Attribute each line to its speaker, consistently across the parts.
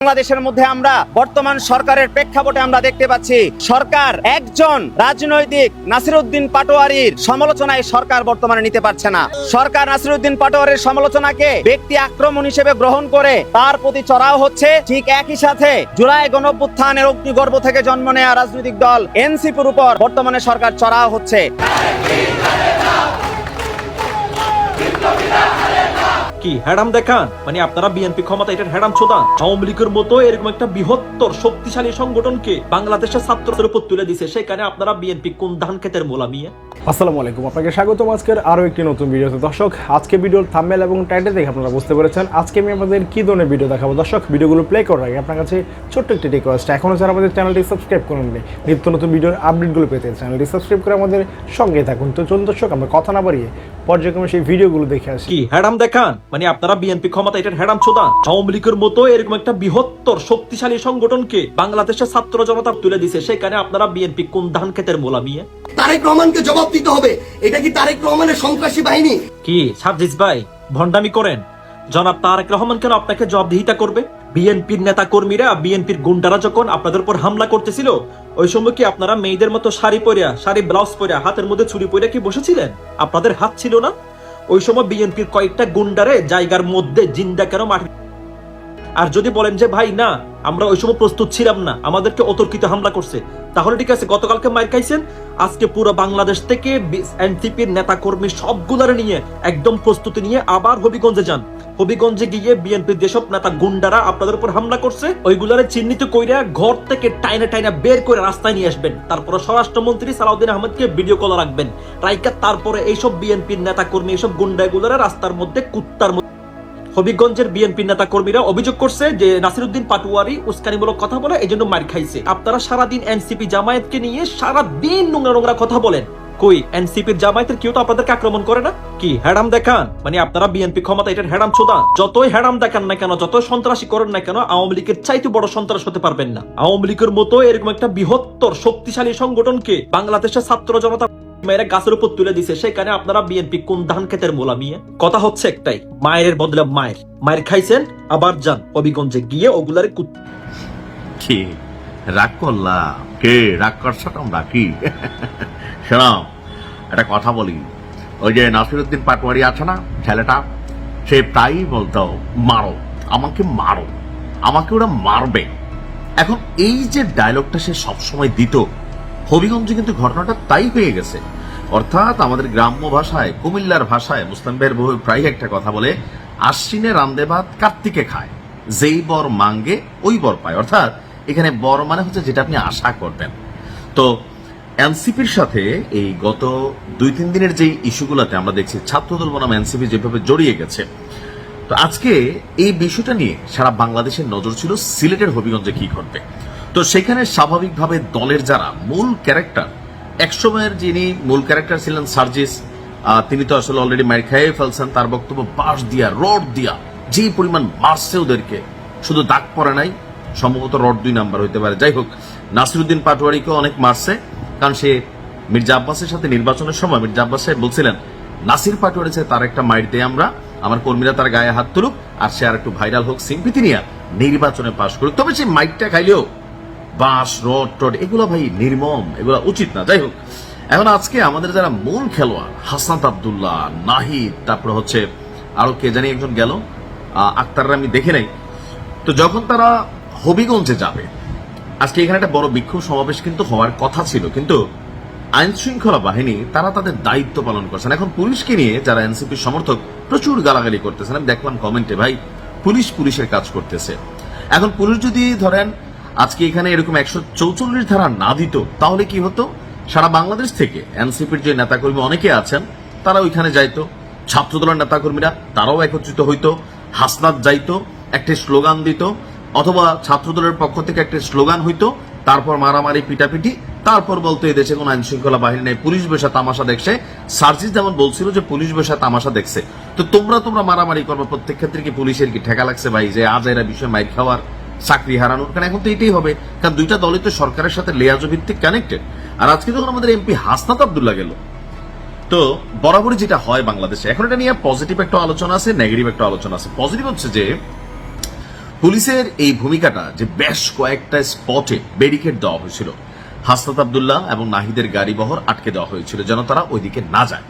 Speaker 1: বাংলাদেশের মধ্যে আমরা বর্তমান সরকারের প্রেক্ষাপটে আমরা দেখতে পাচ্ছি সরকার একজন রাজনৈতিক নাসিরউদ্দিন পাটোয়ারির সমালোচনায় সরকার বর্তমানে নিতে পারছে না। সরকার নাসিরউদ্দিন পাটোয়ারির সমালোচনাকে ব্যক্তি আক্রমণ হিসেবে গ্রহণ করে তার প্রতি চড়াও হচ্ছে। ঠিক একই সাথে জুলাই গণঅভ্যুত্থানের অগ্নিগর্ভ থেকে জন্ম নেওয়া রাজনৈতিক দল এনসিপির উপর বর্তমানে সরকার চড়াও হচ্ছে।
Speaker 2: কি হ্যাডাম দেখান, মানে আপনারা বিএনপি ক্ষমতা এটার হ্যাডাম ছোদান। আওয়ামী লীগের মতো এরকম একটা বৃহত্তর শক্তিশালী সংগঠনকে বাংলাদেশের ছাত্রদের উপর তুলে দিছে, সেখানে আপনারা বিএনপি কোন ধান ক্ষেতের মোলামিয়া।
Speaker 3: আসসালামু আলাইকুম, আপনাকে স্বাগতম আজকের আরো একটি নতুন ভিডিওতে। দর্শক, আজকে ভিডিওর থাম্বনেল এবং টাইটেল দেখে আপনারা বুঝতে পেরেছেন আজকে আমি আপনাদের কি ধরনের ভিডিও দেখাবো। দর্শক, ভিডিওগুলো প্লে করার আগে আপনার কাছে ছোট্ট একটি রিকোয়েস্ট, এখনো যারা আমাদের চ্যানেলটি সাবস্ক্রাইব করেননি, নিত্য নতুন ভিডিওর আপডেটগুলো পেতে চ্যানেলটি সাবস্ক্রাইব করে আমাদের সঙ্গে থাকুন। তো চলুন দর্শক, আমরা কথা না বাড়িয়ে পর্যায়ক্রমে সেই ভিডিওগুলো দেখে আসি।
Speaker 2: কি হ্যাডাম দেখান, মানে আপনারা বিএনপি ক্ষমতা এটার হ্যাডাম ছোদান। আওয়ামী লীগের মতো এরকম একটা বৃহত্তর শক্তিশালী সংগঠনকে বাংলাদেশের ছাত্র জনতা তুলে দিছে, সেখানে আপনারা বিএনপি কোন ধান ক্ষেতের মোলামিয়া।
Speaker 4: তারেক রহমানকে জবাব দিতে হবে। এটা কি তারেক রহমানের সন্ত্রাসী বাহিনী?
Speaker 2: কি সার্জিস ভাই ভন্ডামি করেন? জনাব তারেক রহমান কেন আপনাকে জবাবদিহিতা করবে? বিএনপির নেতা কর্মীরা, বিএনপির গুন্ডারা যখন আপনাদের উপর হামলা করতেছিল, ওই সময় কি আপনারা মেয়েদের মতো শাড়ি পরিয়া, শাড়ি ব্লাউজ পরিয়া, হাতের মধ্যে ছুরি পরিয়া কি বসেছিলেন? আপনাদের হাত ছিল না? ওই সময় বিএনপির কয়েকটা গুন্ডারে জায়গার মধ্যে জিন্দা কেন মাটি। আর যদি বলেন যে ভাই না, আমরা ওই সময় প্রস্তুত ছিলাম না, আমাদেরকে অতর্কিত হামলা করছে, তাহলে ঠিক আছে, গতকালকে মার খাইছেন, আজকে পুরো বাংলাদেশ থেকে এনসিপির নেতা কর্মী সবগুলারে নিয়ে একদম প্রস্তুতি নিয়ে আবার হবিগঞ্জে যান। হবিগঞ্জে গিয়ে বিএনপির যেসব নেতা গুন্ডারা আপনাদের উপর হামলা করছে, ওইগুলারে চিহ্নিত কইরা ঘর থেকে টাইনা টাইনা বের করে রাস্তায় নিয়ে আসবেন। তারপরে স্বরাষ্ট্রমন্ত্রী সালাউদ্দিন আহমেদকে ভিডিও কল রাখবেন রাইকা, তারপরে এইসব বিএনপির নেতা কর্মী, এইসব গুন্ডাগুলারা রাস্তার মধ্যে কুত্তার মধ্যে। হবিগঞ্জের বিএনপি নেতা কর্মীরা অভিযোগ করছে যে নাসিরউদ্দিন পাটোয়ারি উস্কানিমূলক কথা বলে, এই জন্য মার খাইছে। আপনারা সারাদিন এনসিপি জামায়াতকে নিয়ে সারাদিন নোংরা নোংরা কথা বলেন। কই এনসিপির জামায়াতের কেউ তো আপনাদেরকে আক্রমণ করে না। কি হ্যাডাম দেখান, মানে আপনারা বিএনপি ক্ষমতা এটার হ্যাডাম ছোদান। যতই হ্যাডাম দেখান না কেন, যতই সন্ত্রাসী করেন না কেন, আওয়ামী লীগের চাইতে বড় সন্ত্রাস হতে পারবেন না। আওয়ামী লীগের মতো এরকম একটা বৃহত্তর শক্তিশালী সংগঠনকে বাংলাদেশের ছাত্র জনতা মেয়েরা গাছের উপর তুলে দিছে, সেখানে আপনারা বিএনপি কোন ধান ক্ষেতের মোলামিয়া। কথা হচ্ছে একটাই, মায়ের বদলে মায়ের খাইছেন, আবার যান হবিগঞ্জে গিয়ে ওগুলারে
Speaker 5: কি রাগ করলাম? কে রাগ করছ তোমরা? কি শোনো, একটা কথা বলি। ওই যে নাসিরউদ্দিন পাটোয়ারি আছে না ছেলেটা, সে প্রায়ই বলতো মারো আমাকে, মারো আমাকে, ওরা মারবে। এখন এই যে ডায়লগটা সে সবসময় দিত, হবিগঞ্জে কিন্তু ঘটনাটা তাই হয়ে গেছে। অর্থাৎ আমাদের গ্রাম্য ভাষায়, কুমিল্লার ভাষায় মুসলিম ভাইয়ের বহু প্রায় একটা কথা বলে, আশ্বিনে রান্দে ভাত কার্তিকে খায়, যেই বর মাঙ্গে ওই বর পায়। অর্থাৎ এখানে বর মানে হচ্ছে যেটা আপনি আশা করবেন। তো এনসিপির সাথে এই গত 2-3 দিনের যে ইস্যুগুলোতে আমরা দেখছি ছাত্রদল বনাম এনসিপি যেভাবে জড়িয়ে গেছে, তো আজকে এই বিষয়টা নিয়ে সারা বাংলাদেশের নজর ছিল সিলেটের হবিগঞ্জে কি ঘটবে। তো সেখানে স্বাভাবিকভাবে দলের যারা মূল ক্যারেক্টার, একসময়ের যিনি মূল ক্যারেক্টার ছিলেন সার্জিস, তিনি তো আসলে অলরেডি মার খেয়ে ফেলছেন। তার বক্তব্য বাঁশ দিয়া, রড দিয়া যে পরিমাণ মারছে ওদেরকে, শুধু দাগ পড়ে নাই, সম্ভবত রড 2 নাম্বার হইতে পারে। যাই হোক, নাসিরউদ্দিন পাটোয়ারিকেও অনেক মারছে, কারণ সে মির্জা আব্বাসের সাথে নির্বাচনের সময় মির্জা আব্বাস সাহেব বলছিলেন নাসির পাটোয়ারি চাই তার একটা মাইর দেয় আমরা, আমার কর্মীরা তার গায়ে হাত তুলুক, আর সে আর একটু ভাইরাল হোক, সিম্পিতি নিয়ে নির্বাচনে পাশ করুক। তবে সেই মাইকটা খাইলেও বাঁশ, রড টড এগুলো ভাই নির্মম, এগুলো উচিত না। যাই হোক, এখন আজকে আমাদের যারা মূল খেলোয়াড়, হাসনাত আব্দুল্লাহ, নাহিদ, তারপরে হচ্ছে আরো কে জানি একজন গেল, আক্তাররা আমি দেখে নাই। তো যখন তারা হবিগঞ্জে যাবে, আজকে এখানে একটা বড় বিক্ষোভ সমাবেশ কিন্তু হওয়ার কথা ছিল, কিন্তু আইন শৃঙ্খলা বাহিনী তারা তাদের দায়িত্ব পালন করছেন। এখন পুলিশকে নিয়ে যারা এনসিপির সমর্থক প্রচুর গালাগালি করতেছেন, আমি দেখলাম কমেন্টে, ভাই পুলিশের কাজ করতেছে। এখন পুলিশ যদি ধরেন আজকে এখানে এরকম 144 ধারা না দিত, তাহলে কি হতো? সারা বাংলাদেশ থেকে এনসিপির যে নেতাকর্মী অনেকে আছেন তারা ওইখানে যাইতো, ছাত্রদলের নেতাকর্মীরা তারাও একত্রিত হইতো, হাসনাত যাইতো, একটা স্লোগান দিত, অথবা ছাত্রদলের পক্ষ থেকে একটা স্লোগান হইতো, তারপর মারামারি পিটাপিটি, তারপর বলতো এই দেশে কোন আইন শৃঙ্খলা বাহিনী নেই, পুলিশ বেশা তামাশা দেখছে। সার্জিস যেমন বলছিল যে পুলিশ বেশা তামাশা দেখছে, তো তোমরা মারামারি করবে, প্রত্যেক ক্ষেত্রে কি পুলিশের কি ঠেকা লাগছে ভাই যে আজ এরা বিষয় মাইর খাওয়ার, চাকরি হারানোর? কারণ এখন তো এটাই হবে, কারণ দুইটা দলই তো সরকারের সাথে লেয়াজ ভিত্তিক কানেক্টেড। আর আজকে যখন আমাদের এমপি হাসনাত আব্দুল্লাহ গেল, তো বরাবরই যেটা হয় বাংলাদেশে, এখন এটা নিয়ে পজিটিভ একটা আলোচনা আছে, নেগেটিভ একটা আলোচনা আছে। পজিটিভ হচ্ছে যে পুলিশের এই ভূমিকাটা যে বেশ কয়েকটা স্পটে ব্যারিকেড দেওয়া হয়েছিল, হাসনাত আব্দুল্লাহ এবং নাহিদের গাড়ি বহর আটকে দেওয়া হয়েছিল যেন তারা ওইদিকে না যায়।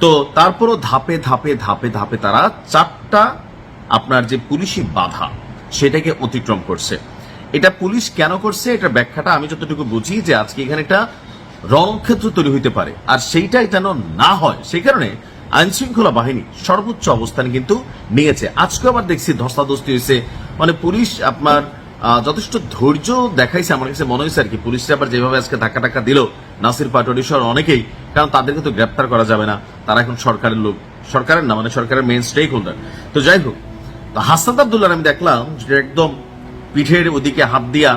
Speaker 5: তো তারপরও ধাপে ধাপে ধাপে ধাপে তারা 4টা আপনার যে পুলিশি বাধা সেটাকে অতিক্রম করছে। এটা পুলিশ কেন করছে এটার ব্যাখ্যাটা আমি যতটুকু বুঝি যে আজকে এখানে একটা রণক্ষেত্র তৈরি হইতে পারে, আর সেইটাই যেন না হয় সেই কারণে আইন শৃঙ্খলা বাহিনী সর্বোচ্চ অবস্থান কিন্তু নিয়েছে। আজকে আবার দেখছি ধস্তাধস্তি হয়েছে, মানে পুলিশ আপনার যথেষ্ট ধৈর্য দেখাইছে আমার কাছে মনে হয়েছে আর কি। পুলিশরা আবার যেভাবে আজকে ধাক্কা টাক্কা দিল নাসির পাটোয়ারি সহ অনেকেই, কারণ তাদেরকে তো গ্রেপ্তার করা যাবে না, তারা এখন সরকারের লোক, সরকারের না মানে সরকারের মেইন স্টেক হোল্ডার। তো যাই হোক, হাসনাত আব্দুল্লাহ আমি দেখলাম যে একদম পিঠের ওদিকে হাত দিয়া,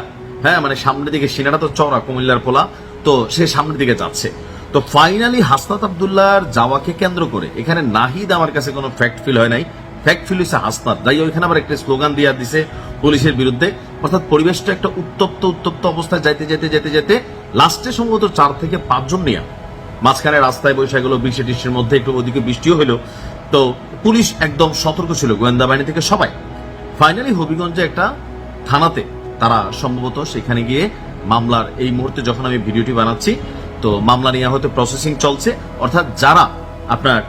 Speaker 5: হ্যাঁ মানে সামনের দিকে, সিনাটা তো চওড়া কুমিল্লার পোলা, তো সে সামনের দিকে যাচ্ছে। তো ফাইনালি হাসনাত আব্দুল্লাহর যাওয়াকে কেন্দ্র করে এখানে নাহিদ আমার কাছে কোনো ফ্যাক্ট ফিল হয় নাই, ফ্যাক্ট ফিল হয়েছে হাসনাত। যাই ওইখানে আবার একটা স্লোগান দিয়ে দিছে পুলিশের বিরুদ্ধে, অর্থাৎ পরিবেশটা একটা উত্তপ্ত অবস্থায় যাইতে যেতে যেতে যেতে লাস্টে সম্ভবত 4 থেকে 5 জন নিয়ে মাঝখানে রাস্তায় বৈশাখ গেল, বৃষ্টির মধ্যে একটু ওদিকে বৃষ্টিও হলো। তো পুলিশ একদম সতর্ক ছিল, গোয়েন্দা বাহিনী থেকে সবাই। ফাইনালি হবিগঞ্জে একটা থানাতে তারা সম্ভবত সেখানে গিয়ে মামলার, এই মুহূর্তে যখন আমি ভিডিওটি বানাচ্ছি তো মামলা নিয়ে হয়তো প্রসেসিং চলছে, অর্থাৎ যারা আপনার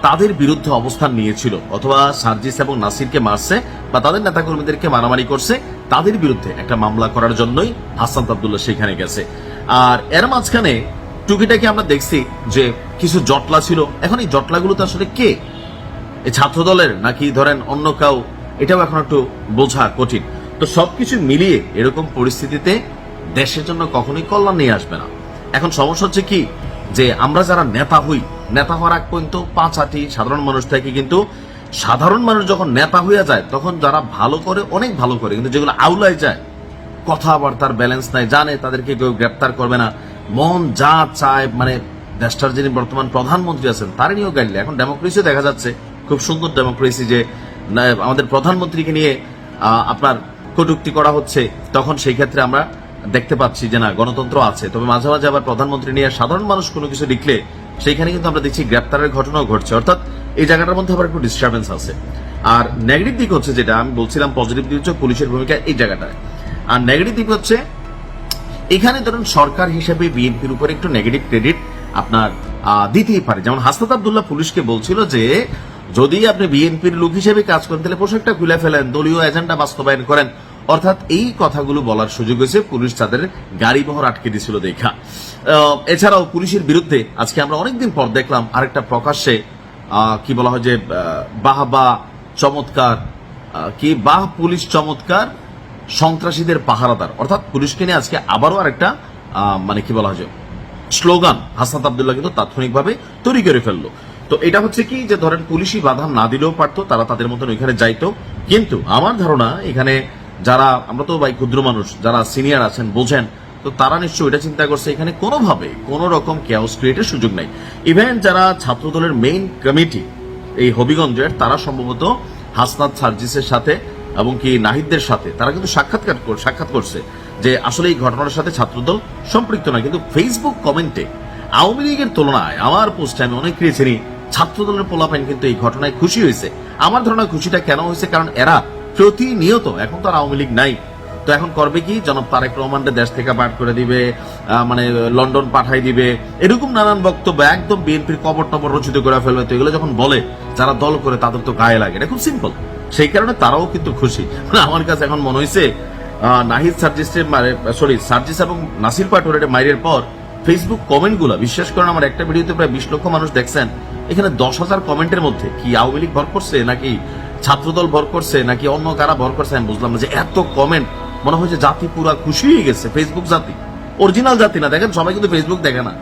Speaker 5: তাদের বিরুদ্ধে অবস্থান নিয়েছিল অথবা সার্জিস এবং নাসিরকে মারছে বা তাদের নেতাকর্মীদেরকে মারামারি করছে, তাদের বিরুদ্ধে একটা মামলা করার জন্যই হাসনাত আব্দুল্লাহ সেখানে গেছে। আর এর মাঝখানে টুকিটাকে আমরা দেখছি যে কিছু জটলা ছিল। এখন এই জটলাগুলো তো আসলে কে, এই ছাত্র দলের নাকি ধরেন অন্য কেউ, এটাও এখন একটু বোঝা কঠিন। তো সবকিছু মিলিয়ে এরকম পরিস্থিতিতে দেশের জন্য কখনোই কল্যাণ নিয়ে আসবে না। এখন সমস্যা হচ্ছে কি, যে আমরা যারা নেতা হই, নেতা হওয়ার আগ পর্যন্ত 5-8টি সাধারণ মানুষ থাকে, কিন্তু সাধারণ মানুষ যখন নেতা হইয়া যায় তখন যারা ভালো করে অনেক ভালো করে, কিন্তু যেগুলো আউলায় যায়, কথাবার্তার ব্যালেন্স নাই, জানে তাদেরকে কেউ গ্রেপ্তার করবে না, মন যা চায়, মানে দেশটার যিনি বর্তমান প্রধানমন্ত্রী আছেন তার নিয়েও গাইলে। এখন ডেমোক্রেসিও দেখা যাচ্ছে, খুব সুন্দর ডেমোক্রেসি, যে আমাদের প্রধানমন্ত্রীকে নিয়ে আপনার কটূক্তি করা হচ্ছে, তখন সেই ক্ষেত্রে আমরা দেখতে পাচ্ছি যে না, গণতন্ত্র আছে। তবে মাঝে মাঝে আবার প্রধানমন্ত্রী নিয়ে সাধারণ মানুষ কোনো কিছু লিখলে সেইখানে কিন্তু আমরা দেখছি গ্রেপ্তারের ঘটনাও ঘটছে, অর্থাৎ এই জায়গাটার মধ্যে আবার একটু ডিস্টারবেন্স আছে। আর নেগেটিভ দিক হচ্ছে, যেটা আমি বলছিলাম পজিটিভ দিক হচ্ছে পুলিশের ভূমিকা এই জায়গাটায়, আর নেগেটিভ দিক হচ্ছে এখানে ধরুন সরকার হিসেবে বিএনপির উপর একটু নেগেটিভ ক্রেডিট আপনার দিতেই পারে। যেমন হাসনাত আব্দুল্লাহ পুলিশকে বলছিল যে যদি আপনি বিএনপির লোক হিসেবে কাজ করেন তাহলে পোশাকটা খুলে ফেলেন, দলীয় এজেন্ডা বাস্তবায়ন করেন, অর্থাৎ এই কথাগুলো বলার সুযোগ হয়েছে। পুলিশ তাদের গাড়ি বহর আটকে দিয়েছিল দেখা। এছাড়াও পুলিশের বিরুদ্ধে আজকে আমরা অনেকদিন পর দেখলাম আরেকটা প্রকাশ্যে কি বলা হয় যে বাহবা চমৎকার, কি বাহ পুলিশ চমৎকার, সন্ত্রাসীদের পাহারাদার, অর্থাৎ পুলিশকে নিয়ে আজকে আবারও আরেকটা মানে কি বলা হয় যে স্লোগান হাসনাত আব্দুল্লাহ কিন্তু তাৎক্ষণিকভাবে তৈরি করে ফেললো। তো এটা হচ্ছে কি, যে ধরেন পুলিশি বাধা না দিলেও পারতো, তারা তাদের মতন ওইখানে যাইতো। কিন্তু আমার ধারণা এখানে যারা, আমরা তো ভাই ক্ষুদ্র মানুষ, যারা সিনিয়র আছেন বোঝেন, তো তারা নিশ্চয়ই এটা চিন্তা করছে এখানে কোনোভাবে কোনো রকম ক্যাওস ক্রিয়েটের সুযোগ নাই। ইভেন যারা ছাত্র দলের মেইন কমিটি এই হবিগঞ্জের, তারা সম্ভবত হাসনাত সার্জিসের সাথে এবং কি নাহিদদের সাথে তারা কিন্তু সাক্ষাৎ করছে যে আসলে এই ঘটনার সাথে ছাত্রদল সম্পৃক্ত নয়। কিন্তু ফেসবুক কমেন্টে আওয়ামী লীগের তুলনায় আমার পোস্টে আমি অনেক পেয়েছি ছাত্রদলের পোলাপাইন কিন্তু এই ঘটনায় খুশি হয়েছে। আমার ধারণা খুশিটা কেন হয়েছে, কারণ এরা প্রতিনিয়ত, এখন তো আর আওয়ামী লীগ নাই, তো এখন করবে কি, জনাব তারেক রহমানকে দেশ থেকে বাদ করে দিবে, মানে লন্ডন পাঠাই দিবে, এরকম নানান বক্তব্য একদম বিএনপির কবর টবর রচিত করে ফেলবে। তো এগুলো যখন বলে যারা দল করে তাদের তো গায়ে লাগে, এটা খুব সিম্পল। সেই কারণে তারাও কিন্তু খুশি। আমার কাছে এখন মনে হয়েছে নাহিদ সার্জিস এবং নাসির পাটোয়ারির মাইরের পর ফেসবুক কমেন্ট গুলা, বিশ্বাস করেন আমার একটা ভিডিওতে প্রায় 20 লক্ষ মানুষ দেখছেন, এখানে 10,000 কমেন্টের মধ্যে কি আওয়ামী লীগ ভর করছে নাকি ছাত্রদল ভর করছে নাকি অন্য কারা ভর করছে আমি বুঝলাম না। যে এত কমেন্ট, মনে হয় যে জাতি পুরা খুশি হয়ে গেছে। ফেসবুক জাতি, অরিজিনাল জাতি না, দেখেন সবাই কিন্তু ফেসবুক দেখে না,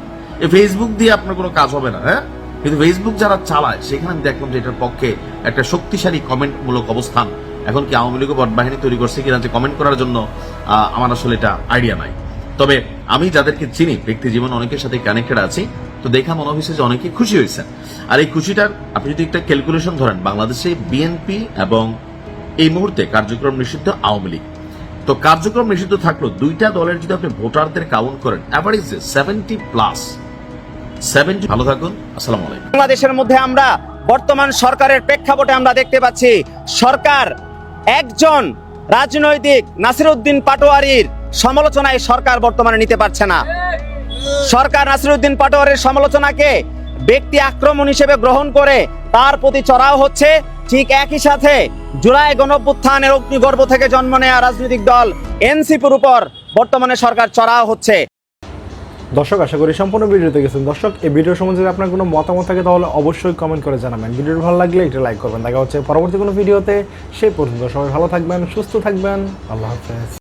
Speaker 5: এই ফেসবুক দিয়ে আপনার কোনো কাজ হবে না। হ্যাঁ, কিন্তু ফেসবুক যারা চালায় সেখানে আমি দেখলাম যে এটার পক্ষে একটা শক্তিশালী কমেন্টমূলক অবস্থান। এখন কি আওয়ামী লীগ বট বাহিনী তৈরি করছে কিনা যে কমেন্ট করার জন্য, আমার আসলে এটা আইডিয়া নাই। তবে আমি যাদেরকে চিনি, ব্যক্তি জীবনে অনেকের সাথে কানেক্টেড আছি, তো দেখা মনে হয়েছে যে অনেকে খুশি হয়েছে। আর এই খুশিটার আপনি যদি একটা ক্যালকুলেশন ধরেন, বাংলাদেশে বিএনপি এবং এই মুহূর্তে কার্যক্রম নিষিদ্ধ আওয়ামী লীগ, তো কার্যক্রম নিষিদ্ধ থাকলো দুইটা দলের যদি আপনি ভোটারদের কাউন্ট করেন, অ্যাভারেজে 70+70। ভালো থাকুন, আসসালামু আলাইকুম।
Speaker 1: বাংলাদেশের মধ্যে আমরা বর্তমান সরকারের প্রেক্ষাপটে আমরা দেখতে পাচ্ছি সরকার একজন রাজনৈতিক নাসিরউদ্দিন পাটোয়ারির সমালোচনায় সরকার বর্তমানে নিতে পারছে না। সরকার নাসিরউদ্দিন পাটোয়ারির সমালোচনাকে ব্যক্তি আক্রমণ হিসেবে গ্রহণ করে তার প্রতি চড়াও হচ্ছে। ঠিক একই সাথে জুলাই গণঅভ্যুত্থানের অগ্নিগর্ভ থেকে জন্ম নেওয়া রাজনৈতিক দল এনসিপির উপর বর্তমানে সরকার চড়াও হচ্ছে।
Speaker 3: দর্শক, আশা করি সম্পূর্ণ ভিডিওতে গেছেন। দর্শক, এই ভিডিও সম্বন্ধে যদি আপনার কোনো মতামত থাকে তাহলে অবশ্যই কমেন্ট করে জানাবেন। ভিডিওটি ভালো লাগলে এটা লাইক করবেন। দেখা হচ্ছে পরবর্তী কোনো ভিডিওতে। সেই পর্যন্ত সবাই ভালো থাকবেন, সুস্থ থাকবেন। আল্লাহ হাফেজ।